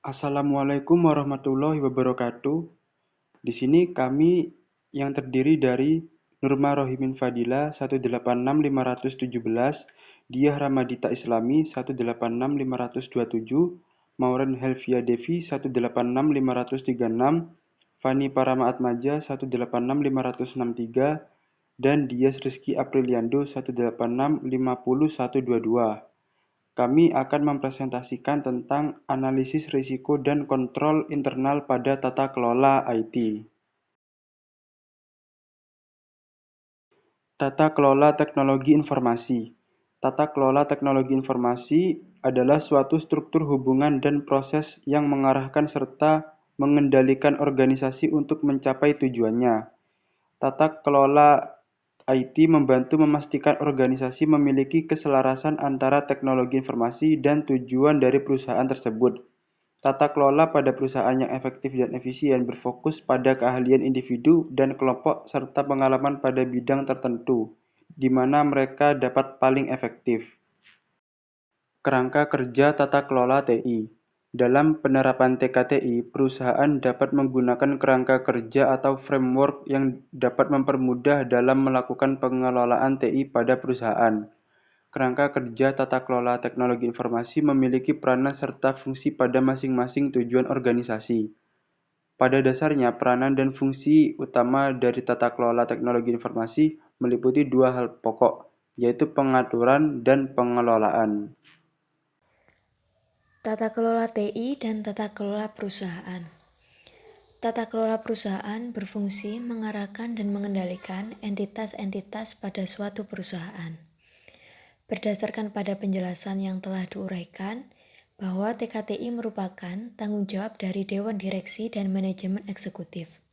Assalamualaikum warahmatullahi wabarakatuh. Di sini kami yang terdiri dari Nurma Rohimin Fadila 186517, Diah Ramadita Islami 186527, Mauren Helvia Devi 186536, Fani Paramaatmaja 186563, dan Dias Rizky Apriliando 186502122. Kami akan mempresentasikan tentang analisis risiko dan kontrol internal pada tata kelola IT. Tata kelola teknologi informasi. Tata kelola teknologi informasi adalah suatu struktur hubungan dan proses yang mengarahkan serta mengendalikan organisasi untuk mencapai tujuannya. Tata kelola IT membantu memastikan organisasi memiliki keselarasan antara teknologi informasi dan tujuan dari perusahaan tersebut. Tata kelola pada perusahaan yang efektif dan efisien berfokus pada keahlian individu dan kelompok serta pengalaman pada bidang tertentu, di mana mereka dapat paling efektif. Kerangka kerja tata kelola TI. Dalam penerapan TKTI, perusahaan dapat menggunakan kerangka kerja atau framework yang dapat mempermudah dalam melakukan pengelolaan TI pada perusahaan. Kerangka kerja tata kelola teknologi informasi memiliki peranan serta fungsi pada masing-masing tujuan organisasi. Pada dasarnya, peranan dan fungsi utama dari tata kelola teknologi informasi meliputi dua hal pokok, yaitu pengaturan dan pengelolaan. Tata kelola TI dan tata kelola perusahaan. Tata kelola perusahaan berfungsi mengarahkan dan mengendalikan entitas-entitas pada suatu perusahaan. Berdasarkan pada penjelasan yang telah diuraikan, bahwa TKTI merupakan tanggung jawab dari Dewan Direksi dan Manajemen Eksekutif.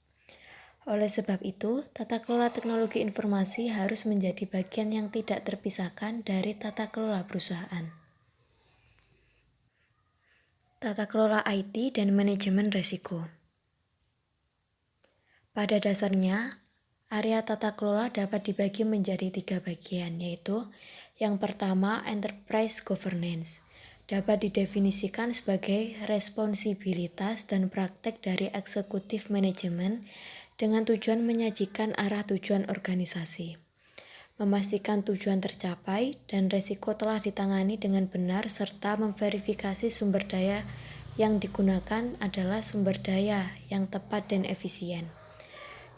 Oleh sebab itu, tata kelola teknologi informasi harus menjadi bagian yang tidak terpisahkan dari tata kelola perusahaan. Tata kelola IT dan manajemen risiko. Pada dasarnya, area tata kelola dapat dibagi menjadi 3 bagian, yaitu yang pertama, enterprise governance. Dapat didefinisikan sebagai responsibilitas dan praktek dari eksekutif manajemen dengan tujuan menyajikan arah tujuan organisasi, memastikan tujuan tercapai dan risiko telah ditangani dengan benar serta memverifikasi sumber daya yang digunakan adalah sumber daya yang tepat dan efisien.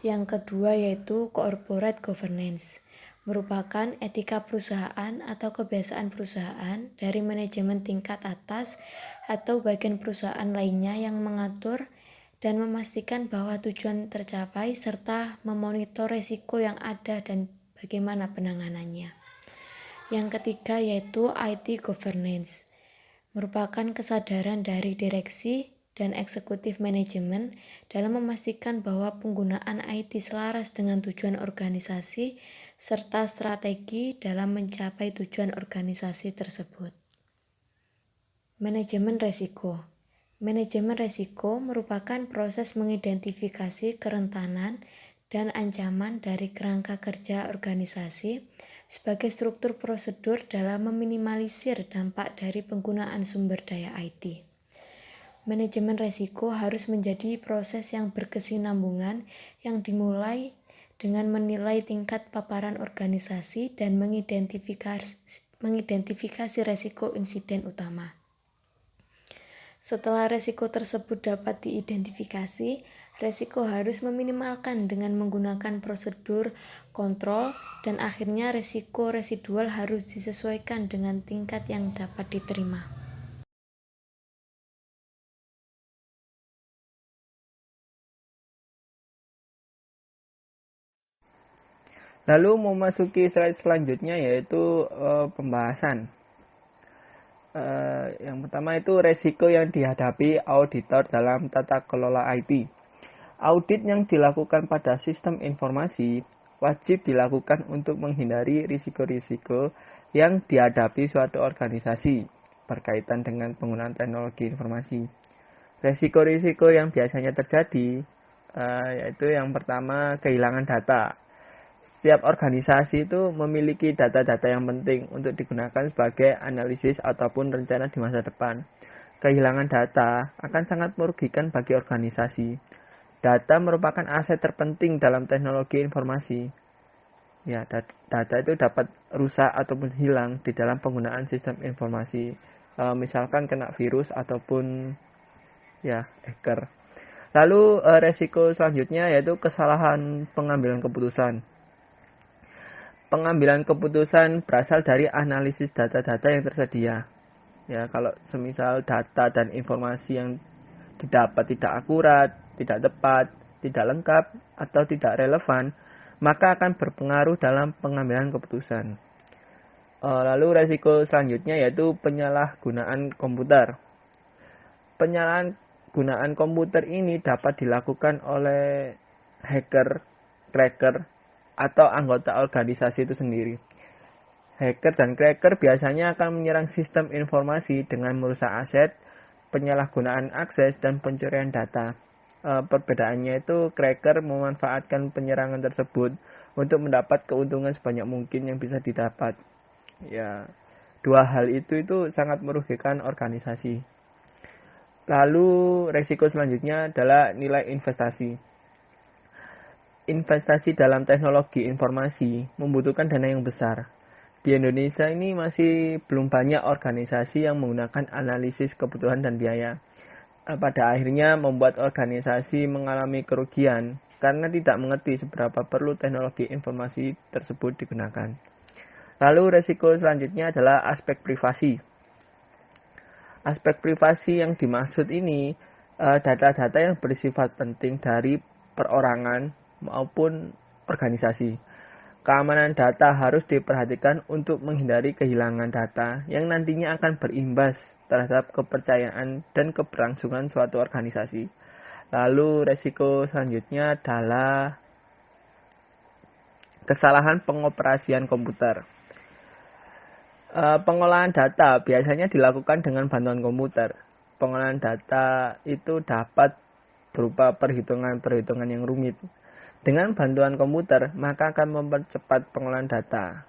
Yang kedua yaitu corporate governance, merupakan etika perusahaan atau kebiasaan perusahaan dari manajemen tingkat atas atau bagian perusahaan lainnya yang mengatur dan memastikan bahwa tujuan tercapai serta memonitor risiko yang ada dan bagaimana penanganannya. Yang ketiga yaitu IT governance, merupakan kesadaran dari direksi dan eksekutif manajemen dalam memastikan bahwa penggunaan IT selaras dengan tujuan organisasi serta strategi dalam mencapai tujuan organisasi tersebut. Manajemen risiko. Manajemen risiko merupakan proses mengidentifikasi kerentanan dan ancaman dari kerangka kerja organisasi sebagai struktur prosedur dalam meminimalisir dampak dari penggunaan sumber daya IT. Manajemen risiko harus menjadi proses yang berkesinambungan yang dimulai dengan menilai tingkat paparan organisasi dan mengidentifikasi risiko insiden utama. Setelah risiko tersebut dapat diidentifikasi, risiko harus meminimalkan dengan menggunakan prosedur kontrol dan akhirnya risiko residual harus disesuaikan dengan tingkat yang dapat diterima. Lalu memasuki slide selanjutnya yaitu pembahasan. Yang pertama itu resiko yang dihadapi auditor dalam tata kelola IT. Audit yang dilakukan pada sistem informasi wajib dilakukan untuk menghindari risiko-risiko yang dihadapi suatu organisasi berkaitan dengan penggunaan teknologi informasi. Risiko-risiko yang biasanya terjadi yaitu yang pertama kehilangan data. Setiap organisasi itu memiliki data-data yang penting untuk digunakan sebagai analisis ataupun rencana di masa depan. kehilangan data akan sangat merugikan bagi organisasi. Data merupakan aset terpenting dalam teknologi informasi. Ya, data itu dapat rusak ataupun hilang di dalam penggunaan sistem informasi. Misalkan kena virus ataupun ya hacker. Lalu resiko selanjutnya yaitu kesalahan pengambilan keputusan. Pengambilan keputusan berasal dari analisis data-data yang tersedia. Ya, kalau semisal data dan informasi yang didapat tidak akurat, tidak tepat, tidak lengkap, atau tidak relevan, maka akan berpengaruh dalam pengambilan keputusan. Lalu resiko selanjutnya yaitu penyalahgunaan komputer. Penyalahgunaan komputer ini dapat dilakukan oleh hacker, cracker, atau anggota organisasi itu sendiri. Hacker dan cracker biasanya akan menyerang sistem informasi dengan merusak aset, penyalahgunaan akses, dan pencurian data. Perbedaannya itu cracker memanfaatkan penyerangan tersebut untuk mendapat keuntungan sebanyak mungkin yang bisa didapat. Ya, dua hal itu sangat merugikan organisasi. Lalu resiko selanjutnya adalah nilai investasi. Investasi dalam teknologi informasi membutuhkan dana yang besar. Di Indonesia ini masih belum banyak organisasi yang menggunakan analisis kebutuhan dan biaya. Pada akhirnya membuat organisasi mengalami kerugian karena tidak mengerti seberapa perlu teknologi informasi tersebut digunakan. Lalu resiko selanjutnya adalah aspek privasi. Aspek privasi yang dimaksud ini data-data yang bersifat penting dari perorangan maupun organisasi. Keamanan data harus diperhatikan untuk menghindari kehilangan data yang nantinya akan berimbas terhadap kepercayaan dan keberlangsungan suatu organisasi. Lalu resiko selanjutnya adalah kesalahan pengoperasian komputer. Pengolahan data biasanya dilakukan dengan bantuan komputer. Pengolahan data itu dapat berupa perhitungan-perhitungan yang rumit. Dengan bantuan komputer, maka akan mempercepat pengolahan data.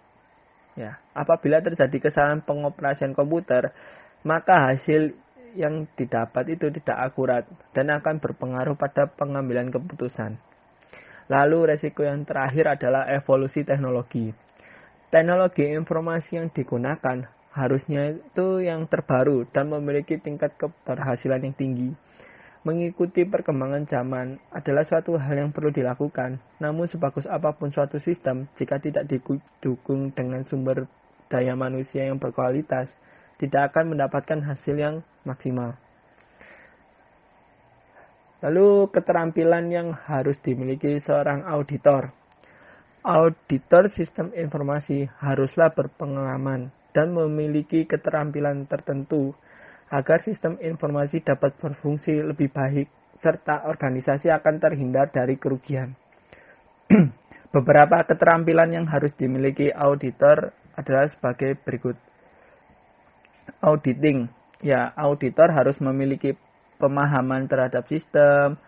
Ya, apabila terjadi kesalahan pengoperasian komputer, maka hasil yang didapat itu tidak akurat dan akan berpengaruh pada pengambilan keputusan. Lalu resiko yang terakhir adalah evolusi teknologi. Teknologi informasi yang digunakan harusnya itu yang terbaru dan memiliki tingkat keberhasilan yang tinggi. Mengikuti perkembangan zaman adalah suatu hal yang perlu dilakukan. Namun sebagus apapun suatu sistem, jika tidak didukung dengan sumber daya manusia yang berkualitas, tidak akan mendapatkan hasil yang maksimal. Lalu keterampilan yang harus dimiliki seorang auditor. Auditor sistem informasi haruslah berpengalaman dan memiliki keterampilan tertentu agar sistem informasi dapat berfungsi lebih baik serta organisasi akan terhindar dari kerugian. Beberapa keterampilan yang harus dimiliki auditor adalah sebagai berikut. Auditing. Ya, auditor harus memiliki pemahaman terhadap sistem,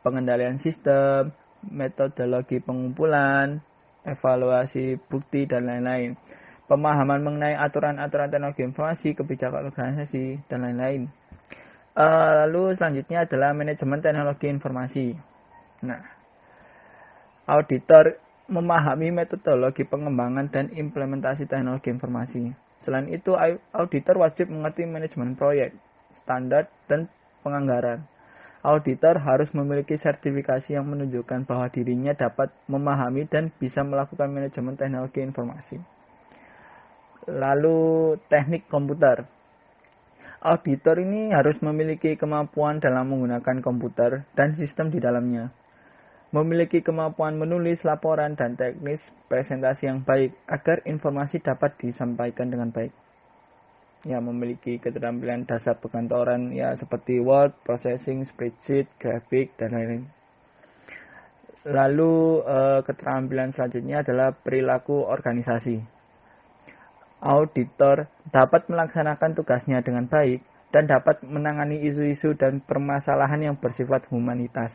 pengendalian sistem, metodologi pengumpulan, evaluasi bukti, dan lain-lain. Pemahaman mengenai aturan-aturan teknologi informasi, kebijakan organisasi, dan lain-lain. Lalu selanjutnya adalah manajemen teknologi informasi. Nah, auditor memahami metodologi pengembangan dan implementasi teknologi informasi. Selain itu, auditor wajib mengerti manajemen proyek, standar, dan penganggaran. Auditor harus memiliki sertifikasi yang menunjukkan bahwa dirinya dapat memahami dan bisa melakukan manajemen teknologi informasi. Lalu teknik komputer. Auditor ini harus memiliki kemampuan dalam menggunakan komputer dan sistem di dalamnya. Memiliki kemampuan menulis laporan dan teknis presentasi yang baik agar informasi dapat disampaikan dengan baik. Ya, memiliki keterampilan dasar perkantoran ya seperti Word, processing, spreadsheet, grafik, dan lain-lain. Lalu keterampilan selanjutnya adalah perilaku organisasi. Auditor dapat melaksanakan tugasnya dengan baik dan dapat menangani isu-isu dan permasalahan yang bersifat humanitas.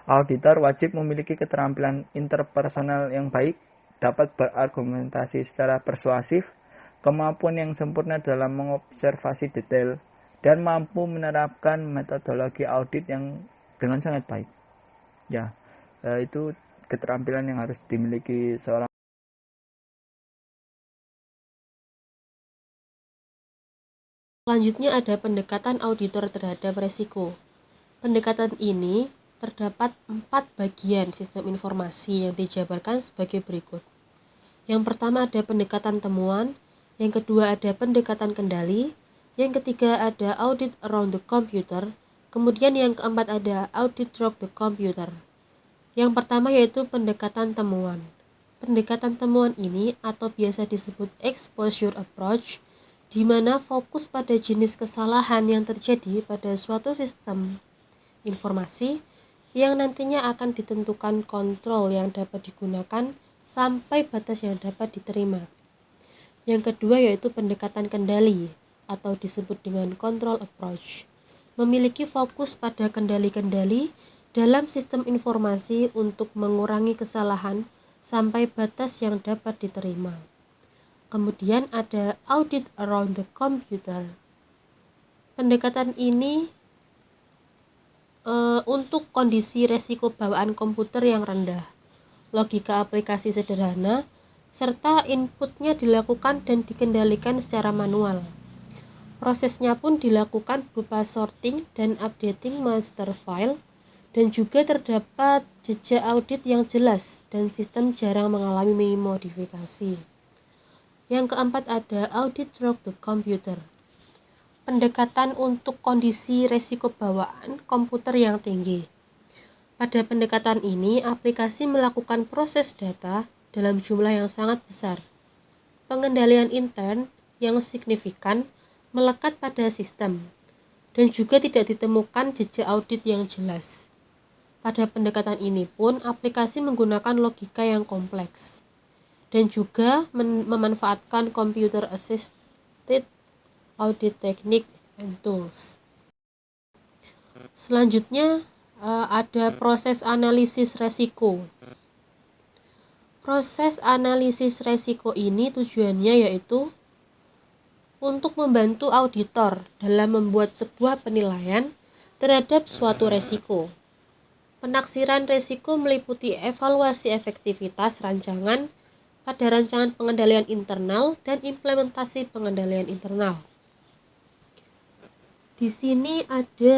Auditor wajib memiliki keterampilan interpersonal yang baik, dapat berargumentasi secara persuasif, kemampuan yang sempurna dalam mengobservasi detail, dan mampu menerapkan metodologi audit yang dengan sangat baik. Ya, itu keterampilan yang harus dimiliki seorang. Selanjutnya ada pendekatan auditor terhadap resiko. Pendekatan ini terdapat 4 bagian sistem informasi yang dijabarkan sebagai berikut. Yang pertama ada pendekatan temuan, yang kedua ada pendekatan kendali, yang ketiga ada audit around the computer, kemudian yang keempat ada audit through the computer. Yang pertama yaitu pendekatan temuan. Pendekatan temuan ini atau biasa disebut exposure approach, di mana fokus pada jenis kesalahan yang terjadi pada suatu sistem informasi yang nantinya akan ditentukan kontrol yang dapat digunakan sampai batas yang dapat diterima. Yang kedua yaitu pendekatan kendali atau disebut dengan control approach, memiliki fokus pada kendali-kendali dalam sistem informasi untuk mengurangi kesalahan sampai batas yang dapat diterima. Kemudian ada audit around the computer. Pendekatan ini untuk kondisi resiko bawaan komputer yang rendah, logika aplikasi sederhana, serta inputnya dilakukan dan dikendalikan secara manual. Prosesnya pun dilakukan berupa sorting dan updating master file, dan juga terdapat jejak audit yang jelas dan sistem jarang mengalami modifikasi. Yang keempat ada audit through the computer. Pendekatan untuk kondisi resiko bawaan komputer yang tinggi. Pada pendekatan ini, aplikasi melakukan proses data dalam jumlah yang sangat besar. Pengendalian intern yang signifikan melekat pada sistem, dan juga tidak ditemukan jejak audit yang jelas. Pada pendekatan ini pun, aplikasi menggunakan logika yang kompleks, dan juga memanfaatkan computer assisted audit technique and tools. Selanjutnya ada proses analisis resiko. Proses analisis resiko ini tujuannya yaitu untuk membantu auditor dalam membuat sebuah penilaian terhadap suatu resiko. Penaksiran resiko meliputi evaluasi efektivitas rancangan pada rancangan pengendalian internal dan implementasi pengendalian internal. Di sini ada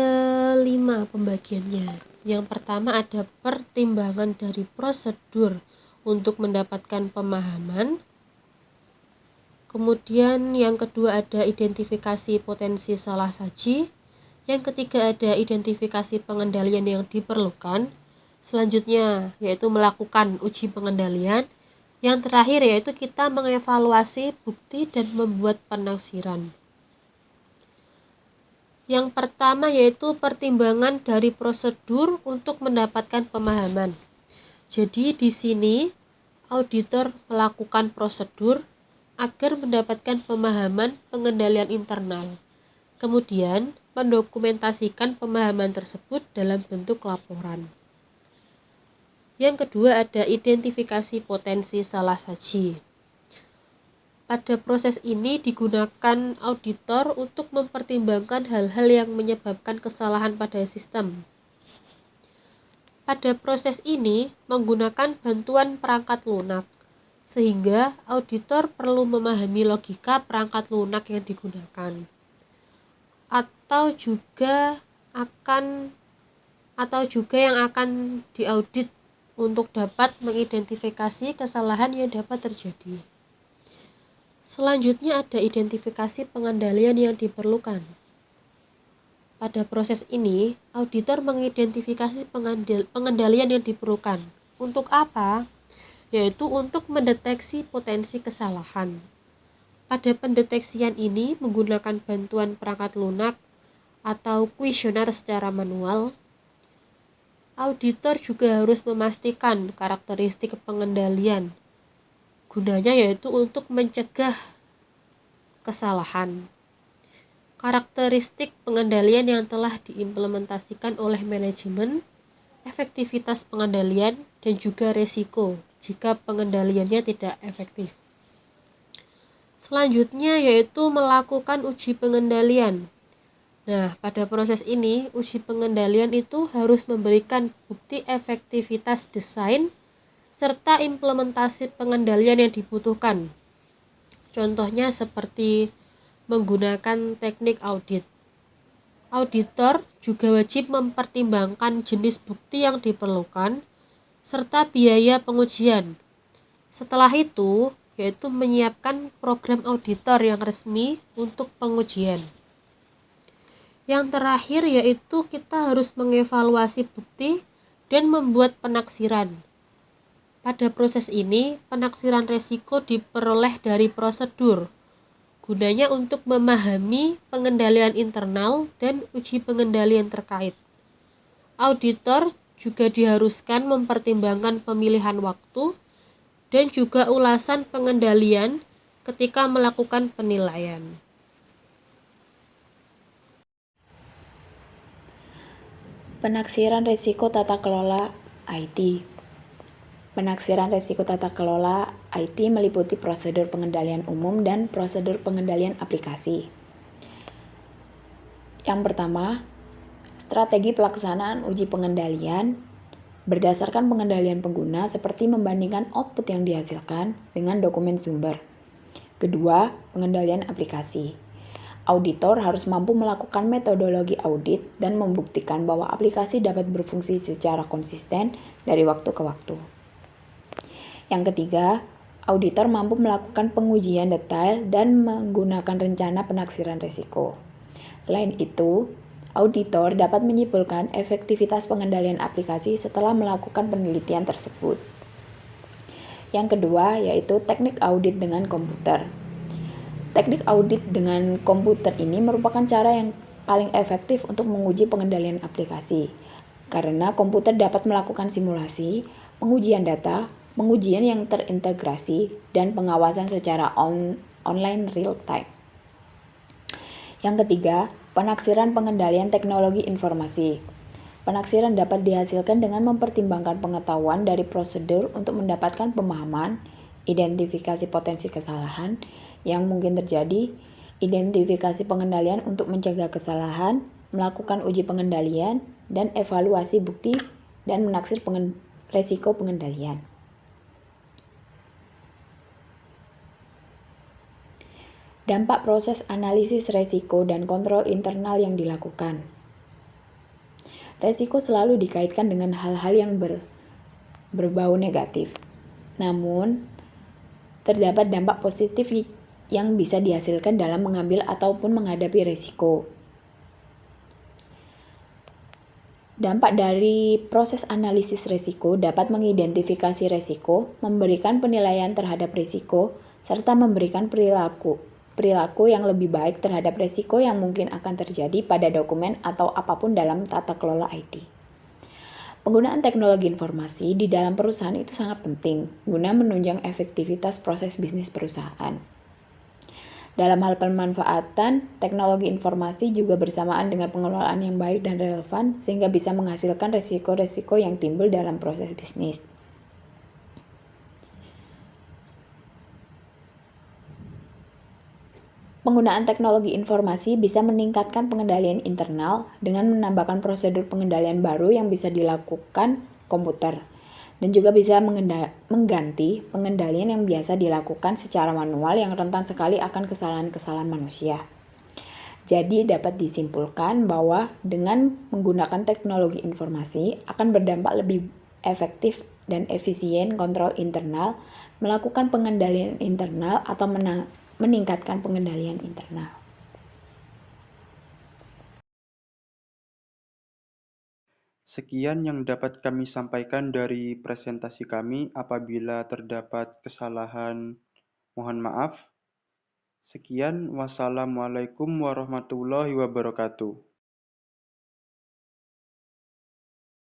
5 pembagiannya. Yang pertama ada pertimbangan dari prosedur untuk mendapatkan pemahaman. Kemudian yang kedua ada identifikasi potensi salah saji. Yang ketiga ada identifikasi pengendalian yang diperlukan. Selanjutnya yaitu melakukan uji pengendalian. Yang terakhir yaitu kita mengevaluasi bukti dan membuat penaksiran. Yang pertama yaitu pertimbangan dari prosedur untuk mendapatkan pemahaman. Jadi di sini auditor melakukan prosedur agar mendapatkan pemahaman pengendalian internal. Kemudian mendokumentasikan pemahaman tersebut dalam bentuk laporan. Yang kedua ada identifikasi potensi salah saji. Pada proses ini digunakan auditor untuk mempertimbangkan hal-hal yang menyebabkan kesalahan pada sistem. Pada proses ini menggunakan bantuan perangkat lunak, sehingga auditor perlu memahami logika perangkat lunak yang digunakan. Atau juga yang akan diaudit untuk dapat mengidentifikasi kesalahan yang dapat terjadi. Selanjutnya ada identifikasi pengendalian yang diperlukan. Pada proses ini, auditor mengidentifikasi pengendalian yang diperlukan. Untuk apa? Yaitu untuk mendeteksi potensi kesalahan. Pada pendeteksian ini menggunakan bantuan perangkat lunak atau kuesioner secara manual. Auditor juga harus memastikan karakteristik pengendalian. Gunanya yaitu untuk mencegah kesalahan. Karakteristik pengendalian yang telah diimplementasikan oleh manajemen, efektivitas pengendalian, dan juga resiko jika pengendaliannya tidak efektif. Selanjutnya yaitu melakukan uji pengendalian. Nah, pada proses ini, uji pengendalian itu harus memberikan bukti efektivitas desain serta implementasi pengendalian yang dibutuhkan. Contohnya seperti menggunakan teknik audit. Auditor juga wajib mempertimbangkan jenis bukti yang diperlukan serta biaya pengujian. Setelah itu, yaitu menyiapkan program auditor yang resmi untuk pengujian. Yang terakhir yaitu kita harus mengevaluasi bukti dan membuat penaksiran. Pada proses ini, penaksiran resiko diperoleh dari prosedur, gunanya untuk memahami pengendalian internal dan uji pengendalian terkait. Auditor juga diharuskan mempertimbangkan pemilihan waktu dan juga ulasan pengendalian ketika melakukan penilaian. Penaksiran risiko tata kelola IT. Penaksiran risiko tata kelola IT meliputi prosedur pengendalian umum dan prosedur pengendalian aplikasi. Yang pertama, strategi pelaksanaan uji pengendalian berdasarkan pengendalian pengguna seperti membandingkan output yang dihasilkan dengan dokumen sumber. Kedua, pengendalian aplikasi. Auditor harus mampu melakukan metodologi audit dan membuktikan bahwa aplikasi dapat berfungsi secara konsisten dari waktu ke waktu. Yang ketiga, auditor mampu melakukan pengujian detail dan menggunakan rencana penaksiran risiko. Selain itu, auditor dapat menyimpulkan efektivitas pengendalian aplikasi setelah melakukan penelitian tersebut. Yang kedua, yaitu teknik audit dengan komputer. Teknik audit dengan komputer ini merupakan cara yang paling efektif untuk menguji pengendalian aplikasi, karena komputer dapat melakukan simulasi, pengujian data, pengujian yang terintegrasi, dan pengawasan secara online real time. Yang ketiga, penaksiran pengendalian teknologi informasi. Penaksiran dapat dihasilkan dengan mempertimbangkan pengetahuan dari prosedur untuk mendapatkan pemahaman, identifikasi potensi kesalahan yang mungkin terjadi, identifikasi pengendalian untuk mencegah kesalahan, melakukan uji pengendalian, dan evaluasi bukti dan menaksir resiko pengendalian. Dampak proses analisis resiko dan kontrol internal yang dilakukan. Resiko selalu dikaitkan dengan hal-hal yang berbau negatif. Namun, terdapat dampak positif yang bisa dihasilkan dalam mengambil ataupun menghadapi resiko. Dampak dari proses analisis resiko dapat mengidentifikasi resiko, memberikan penilaian terhadap risiko, serta memberikan perilaku yang lebih baik terhadap resiko yang mungkin akan terjadi pada dokumen atau apapun dalam tata kelola IT. Penggunaan teknologi informasi di dalam perusahaan itu sangat penting guna menunjang efektivitas proses bisnis perusahaan. Dalam hal pemanfaatan, teknologi informasi juga bersamaan dengan pengelolaan yang baik dan relevan sehingga bisa menghasilkan risiko-risiko yang timbul dalam proses bisnis. Penggunaan teknologi informasi bisa meningkatkan pengendalian internal dengan menambahkan prosedur pengendalian baru yang bisa dilakukan komputer, dan juga bisa mengganti pengendalian yang biasa dilakukan secara manual yang rentan sekali akan kesalahan-kesalahan manusia. Jadi dapat disimpulkan bahwa dengan menggunakan teknologi informasi akan berdampak lebih efektif dan efisien kontrol internal, melakukan pengendalian internal atau meningkatkan pengendalian internal. Sekian yang dapat kami sampaikan dari presentasi kami. Apabila terdapat kesalahan, mohon maaf. Sekian, wassalamualaikum warahmatullahi wabarakatuh.